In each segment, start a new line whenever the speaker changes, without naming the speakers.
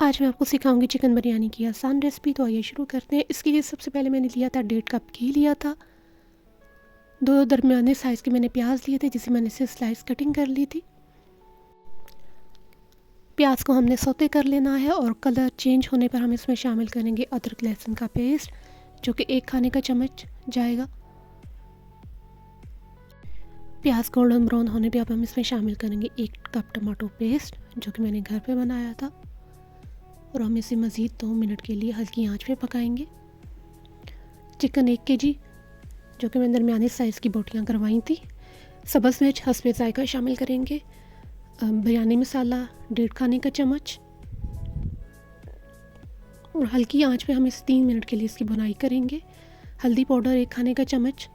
आज मैं आपको सिखाऊंगी चिकन बिरयानी की आसान रेसिपी। तो आइए शुरू करते हैं। इसके लिए सबसे पहले मैंने लिया था 1.5 कप घी लिया था। 2 दरमियाने साइज़ के मैंने प्याज लिए थे जिसे मैंने इसे स्लाइस कटिंग कर ली थी। प्याज को हमने सौते कर लेना है और कलर चेंज होने पर हम इसमें शामिल करेंगे अदरक लहसुन का पेस्ट जो कि 1 खाने का चम्मच जाएगा। प्याज गोल्डन ब्राउन होने पे अब हम इसमें शामिल करेंगे 1 कप टमाटो पेस्ट जो कि मैंने घर पे बनाया था और हम इसे मज़ीद 2 मिनट के लिए हल्की आंच पे पकाएंगे। चिकन 1 kg जो कि मैंने दरमियाने साइज़ की बोटियां करवाई थी। सब्ज़ मिर्च हस्बे ज़ायका शामिल करेंगे। बिरयानी मसाला 1.5 खाने का चम्मच और हल्की आंच पे हम इस 3 मिनट के लिए इसकी भुनाई करेंगे। हल्दी पाउडर 1 खाने का चम्मच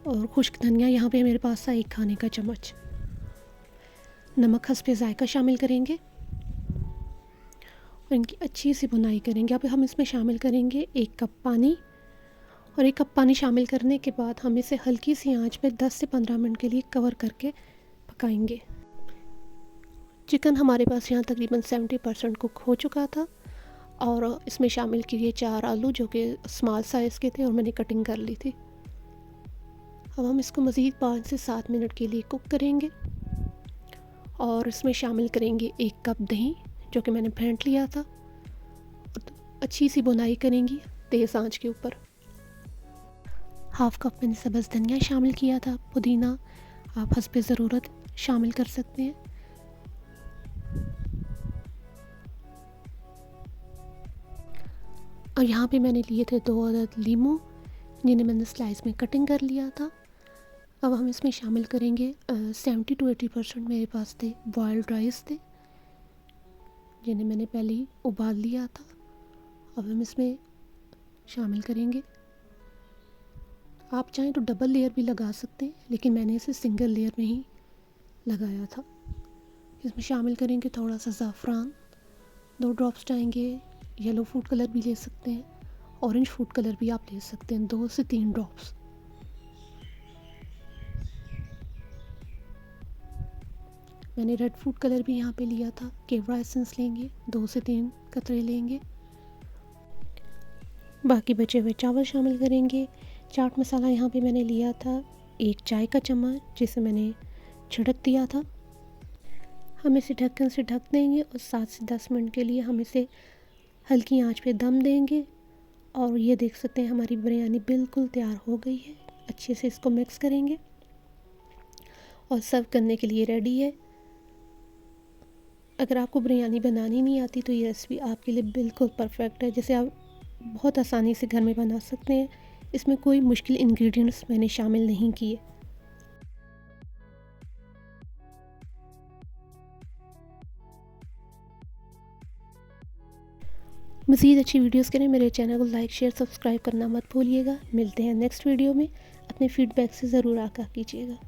और खुश्क धनिया यहाँ पे मेरे पास था 1 खाने का चम्मच। नमक हस्बे ज़ायका शामिल करेंगे और इनकी अच्छी सी भुनाई करेंगे। अब हम इसमें शामिल करेंगे 1 कप पानी और 1 कप पानी शामिल करने के बाद हम इसे हल्की सी आंच पे 10 से 15 मिनट के लिए कवर करके पकाएंगे। चिकन हमारे पास यहाँ तकरीबन 70% कुक हो चुका था और इसमें शामिल किए 4 आलू जो कि स्मॉल साइज़ के थे और मैंने कटिंग कर ली थी। अब हम इसको मज़ीद 5 से 7 मिनट के लिए कुक करेंगे और इसमें शामिल करेंगे 1 कप दही जो कि मैंने फेंट लिया था। अच्छी सी बुनाई करेंगी तेज़ आंच के ऊपर। हाफ़ कप मैंने सब्ज़ धनिया शामिल किया था। पुदीना आप हस्बे ज़रूरत शामिल कर सकते हैं। और यहाँ पे मैंने लिए थे 2 अदद लीमू जिन्हें मैंने स्लाइस में कटिंग कर लिया था। अब हम इसमें शामिल करेंगे 70 to 80% मेरे पास थे बॉयल्ड राइस थे जिन्हें मैंने पहले ही उबाल लिया था। अब हम इसमें शामिल करेंगे। आप चाहें तो डबल लेयर भी लगा सकते हैं लेकिन मैंने इसे सिंगल लेयर में ही लगाया था। इसमें शामिल करेंगे थोड़ा सा ज़ाफ़रान, 2 ड्रॉप्स चाहेंगे येलो फूड कलर भी ले सकते हैं, ऑरेंज फूड कलर भी आप ले सकते हैं, 2 से 3 ड्रॉप्स। मैंने रेड फूड कलर भी यहाँ पे लिया था। केवड़ा एसेंस लेंगे, 2 से 3 कतरे लेंगे। बाकी बचे हुए चावल शामिल करेंगे। चाट मसाला यहाँ पे मैंने लिया था 1 चाय का चम्मच जिसे मैंने छिड़क दिया था। हम इसे ढक्कन से ढक देंगे और 7 से 10 मिनट के लिए हम इसे हल्की आंच पे दम देंगे। और ये देख सकते हैं हमारी बिरयानी बिल्कुल तैयार हो गई है। अच्छे से इसको मिक्स करेंगे और सर्व करने के लिए रेडी है। अगर आपको बिरयानी बनानी नहीं आती तो ये रेसिपी आपके लिए बिल्कुल परफेक्ट है, जिसे आप बहुत आसानी से घर में बना सकते हैं। इसमें कोई मुश्किल इंग्रेडिएंट्स मैंने शामिल नहीं किए। मज़ीद अच्छी वीडियोस के लिए मेरे चैनल को लाइक शेयर सब्सक्राइब करना मत भूलिएगा। मिलते हैं नेक्स्ट वीडियो में। अपने फीडबैक से ज़रूर आगाह कीजिएगा।